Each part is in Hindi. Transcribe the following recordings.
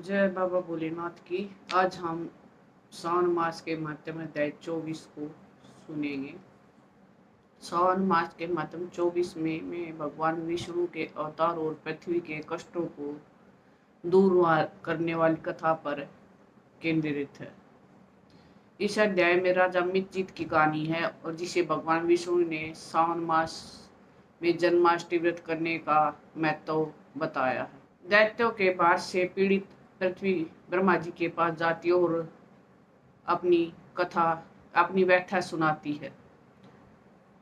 जय बाबा भोलेनाथ की। आज हम श्रावण मास के माध्यम अध्याय 24 को सुनेंगे। श्रावण मास के माध्यम 24 में भगवान विष्णु के अवतार और पृथ्वी के कष्टों को दूर करने वाली कथा पर केंद्रित है। इस अध्याय में राजा मितजीत की कहानी है और जिसे भगवान विष्णु ने श्रावण मास में जन्माष्टमी व्रत करने का महत्व बताया है। दैत्यों के बाद से पीड़ित पृथ्वी ब्रह्मा जी के पास जाती है और अपनी कथा अपनी व्याख्या सुनाती है।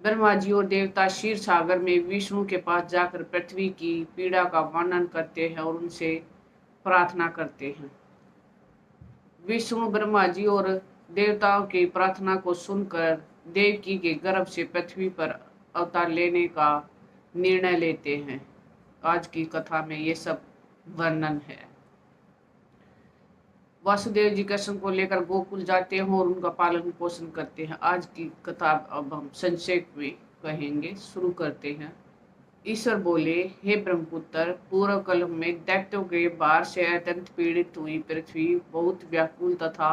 ब्रह्मा जी और देवता क्षीर सागर में विष्णु के पास जाकर पृथ्वी की पीड़ा का वर्णन करते हैं और उनसे प्रार्थना करते हैं। विष्णु ब्रह्मा जी और देवताओं की प्रार्थना को सुनकर देवकी के गर्भ से पृथ्वी पर अवतार लेने का निर्णय लेते हैं। आज की कथा में ये सब वर्णन है। वासुदेव जी कृष्ण को लेकर गोकुल जाते हैं और उनका पालन पोषण करते हैं। आज की कथा अब हम संक्षेप में कहेंगे। शुरू करते हैं। ईश्वर बोले, हे ब्रह्मपुत्र, पूर्व कल में दैत्यों के बाहर से अत्यंत पीड़ित हुई पृथ्वी बहुत व्याकुल तथा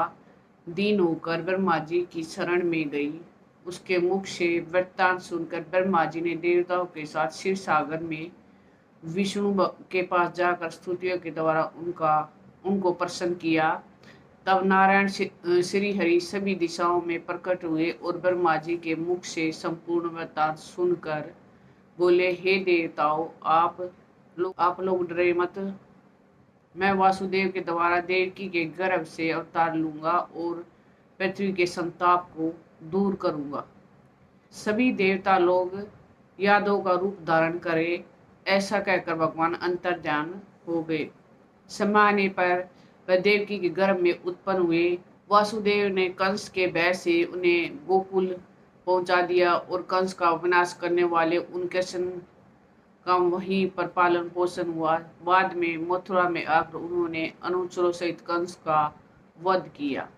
दीन होकर ब्रह्मा जी की शरण में गई। उसके मुख से वृत्तांत सुनकर ब्रह्मा जी ने देवताओं के साथ क्षीर सागर में विष्णु के पास जाकर स्तुतियों के द्वारा उनको प्रसन्न किया। तब नारायण श्री हरि सभी दिशाओं में प्रकट हुए और ब्रह्मा जी के मुख से संपूर्ण वृत्तांत सुनकर बोले, हे देवताओं, आप लोग डरे मत। मैं वासुदेव के द्वारा देवकी के गर्भ से अवतार लूंगा और पृथ्वी के संताप को दूर करूंगा। सभी देवता लोग यादव का रूप धारण करे, ऐसा कहकर भगवान अंतर्ध्यान हो गए। समय आने पर वह देवकी के गर्भ में उत्पन्न हुए। वासुदेव ने कंस के भय से उन्हें गोकुल पहुंचा दिया और कंस का विनाश करने वाले उन कृष्ण का वहीं पर पालन पोषण हुआ। बाद में मथुरा में आकर उन्होंने अनुचरों सहित कंस का वध किया।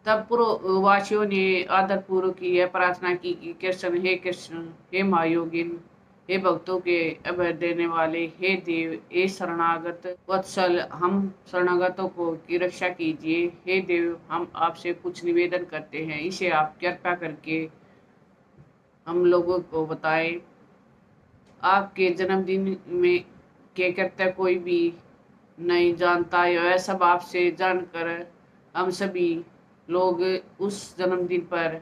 तब पूर्ववासियों ने आदरपूर्वक यह प्रार्थना की कि कृष्ण, हे महायोगिन, हे भक्तों के अभय देने वाले, हे देव, हे शरणागत वत्सल, हम शरणागतों की रक्षा कीजिए। हे देव, हम आपसे कुछ निवेदन करते हैं, इसे आप कृपया करके हम लोगों को बताएं। आपके जन्मदिन में के कृत्य कोई भी नहीं जानता। यह सब आपसे जानकर हम सभी लोग उस जन्मदिन पर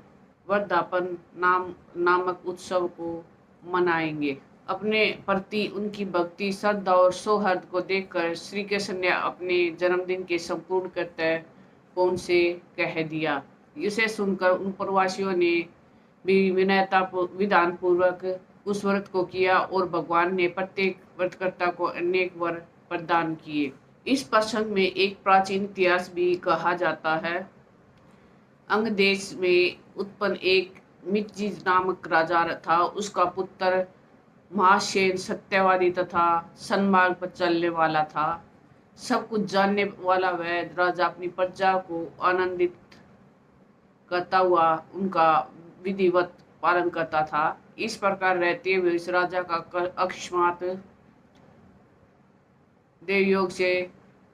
वर्धापन नामक उत्सव को मनाएंगे। अपने प्रति उनकी भक्ति, श्रद्धा और सौहार्द को देखकर श्री कृष्ण ने अपने जन्मदिन के संपूर्ण कृत्य को उनसे कह दिया। इसे सुनकर उन प्रवासियों ने भी विधान पूर्वक उस व्रत को किया और भगवान ने प्रत्येक व्रतकर्ता को अनेक वर प्रदान किए। इस प्रसंग में एक प्राचीन इतिहास भी कहा जाता है। अंग देश में उत्पन्न एक मितजीत नामक राजा था। उसका पुत्र महासेन सत्यवादी तथा सन्मार्ग पर चलने वाला था। सब कुछ जानने वाला वह राजा अपनी प्रजा को आनंदित करता हुआ उनका विधिवत पालन करता था। इस प्रकार रहते हुए इस राजा का अकस्मात देवयोग से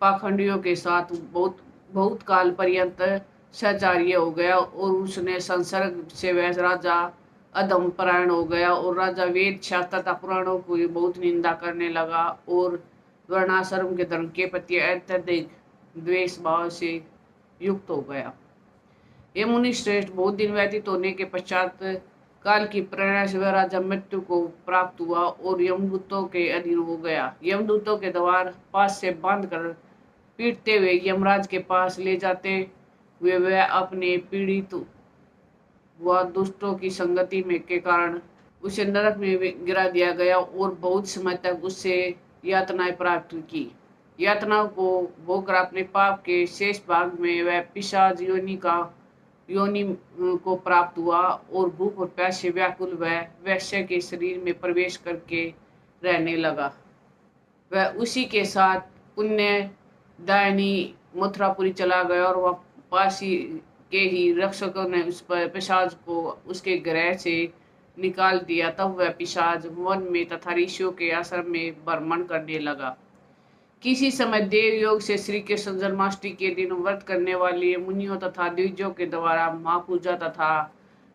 पाखंडियों के साथ बहुत काल पर्यंत सहचार्य हो गया और उसने संसर्ग से वह राजा अधम परायण हो गया और राजा वेद शास्त्र तथा पुराणों को बहुत निंदा करने लगा और वर्णाश्रम के धर्म के प्रति अत्यधिक द्वेष भाव से युक्त हो गया। ये मुनि श्रेष्ठ बहुत दिन व्यतीत होने के पश्चात काल की प्रेरणा से वह राजा मृत्यु को प्राप्त हुआ और यमदूतों के अधीन हो गया। यमदूतों के द्वार पास से बांधकर पीटते हुए यमराज के पास ले जाते हुए वह अपने पीड़ित व दुष्टों की संगति में के कारण उसे नरक में गिरा दिया गया और बहुत समय तक उससे यातनाएं प्राप्त की। यातनाओं को भोगकर अपने पाप के शेष भाग में वह पिशाच योनि को प्राप्त हुआ और भूख और प्यास से व्याकुल वह वैश्य के शरीर में प्रवेश करके रहने लगा। वह उसी के साथ पुण्य दायनी मथुरापुरी चला गया और वह पासी के ही रक्षकों ने उस पर पिशाच को उसके गृह से निकाल दिया। तब वह पिशाच वन में तथा ऋषियों के आश्रम में भ्रमण करने लगा। किसी समय देव योग से श्री कृष्ण जन्माष्टमी के दिन व्रत करने वाले मुनियों तथा द्विजों के द्वारा महापूजा तथा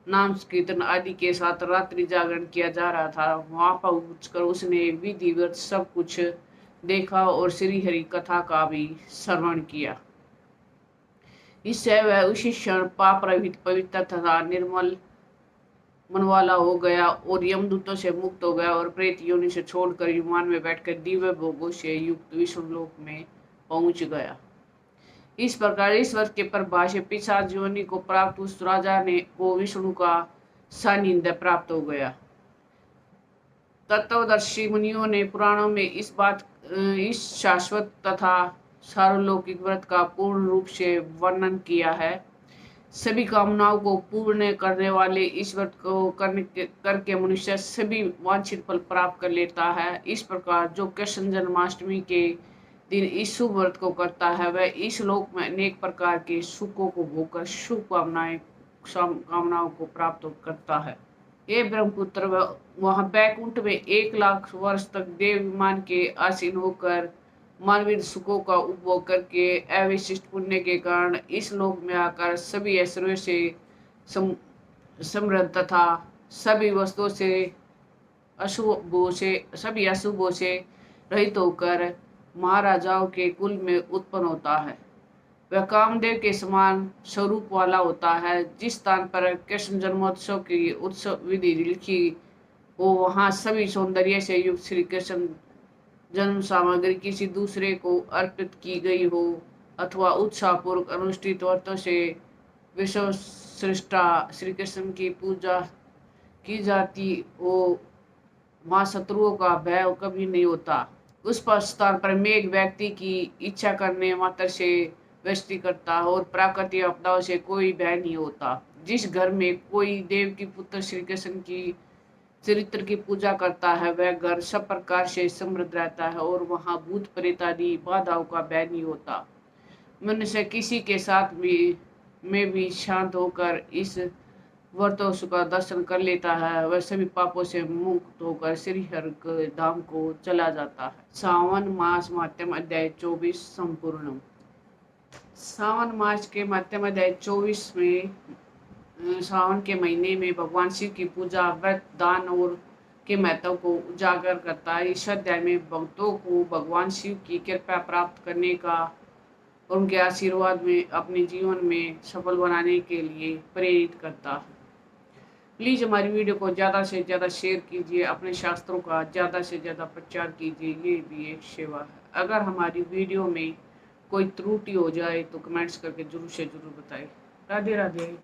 नाम कीर्तन आदि के साथ रात्रि जागरण किया जा रहा था। वहां पहुंचकर उसने विधिवत सब कुछ देखा और श्री हरि कथा का भी श्रवण किया। इससे वह उसी क्षण पाप रहित पवित्र तथा निर्मल मनवाला हो गया और यमदूतों से मुक्त हो गया और प्रेत योनि से छोड़कर विमान में बैठकर दिव्य भोगों से युक्त विष्णुलोक में पहुंच गया। इस प्रकार ईश्वर के प्रभाव से पिशाच योनि को प्राप्त उस राजा ने को विष्णु का सानिध्य प्राप्त हो गया। तत्वदर्शी मुनियों ने पुराणों में इस शाश्वत तथा सार्वलौकिक व्रत का पूर्ण रूप से वर्णन किया है। सभी कामनाओं को पूर्ण करने वाले इस व्रत को करके मनुष्य सभी वांछित फल प्राप्त कर लेता है। इस प्रकार जो कृष्ण जन्माष्टमी के दिन इस शुभ व्रत को करता है वह इस लोक में अनेक प्रकार के सुखों को भोगकर शुभ कामनाओं को प्राप्त करता है। ये ब्रह्मपुत्र वहां बैकुंठ में 1 लाख वर्ष तक देव विमान के आसीन होकर मानवीय सुखों का उपभोग करके अविशिष्ट पुण्य के कारण इस लोक में आकर सभी ऐश्वर्य से समृद्ध तथा सभी वस्तुओं से सभी अशुभों से रहित होकर महाराजाओं के कुल में उत्पन्न होता है। वह कामदेव के समान स्वरूप वाला होता है। जिस स्थान पर कृष्ण जन्मोत्सव की उत्सव विधि लिखी हो वहां सभी सौंदर्य से युक्त श्री कृष्ण जन्म सामग्री किसी दूसरे को अर्पित की गई हो अथवा उत्साहपूर्वक अनुष्ठित व्रतों से विश्व सृष्टा श्री कृष्ण की पूजा की जाती हो वहां शत्रुओं का भय कभी नहीं होता। उस स्थान पर मेघ व्यक्ति की इच्छा करने मात्र से व्यष्टि करता है और प्राकृतिक आपदाओं से कोई भय नहीं होता। जिस घर में कोई देव की पुत्र श्री कृष्ण की चरित्र की पूजा करता है वह घर सब प्रकार से समृद्ध रहता है और वहां भूत प्रेत आदि बाधाओं का भय नहीं होता। मनुष्य किसी के साथ भी शांत होकर इस व्रतों का दर्शन कर लेता है वह सभी पापों से मुक्त होकर श्री हरि धाम को चला जाता है। सावन मास माध्यम अध्याय 24 संपूर्ण। सावन मास के माध्यम अध्याय 24 में सावन के महीने में भगवान शिव की पूजा व्रत दान और के महत्व को उजागर करता है। इस अध्याय में भक्तों को भगवान शिव की कृपा प्राप्त करने का और उनके आशीर्वाद में अपने जीवन में सफल बनाने के लिए प्रेरित करता है। प्लीज़ हमारी वीडियो को ज़्यादा से ज़्यादा शेयर कीजिए, अपने शास्त्रों का ज़्यादा से ज़्यादा प्रचार कीजिए, ये भी एक सेवा है। अगर हमारी वीडियो में कोई त्रुटि हो जाए तो कमेंट्स करके जरूर से जरूर बताएं। राधे राधे।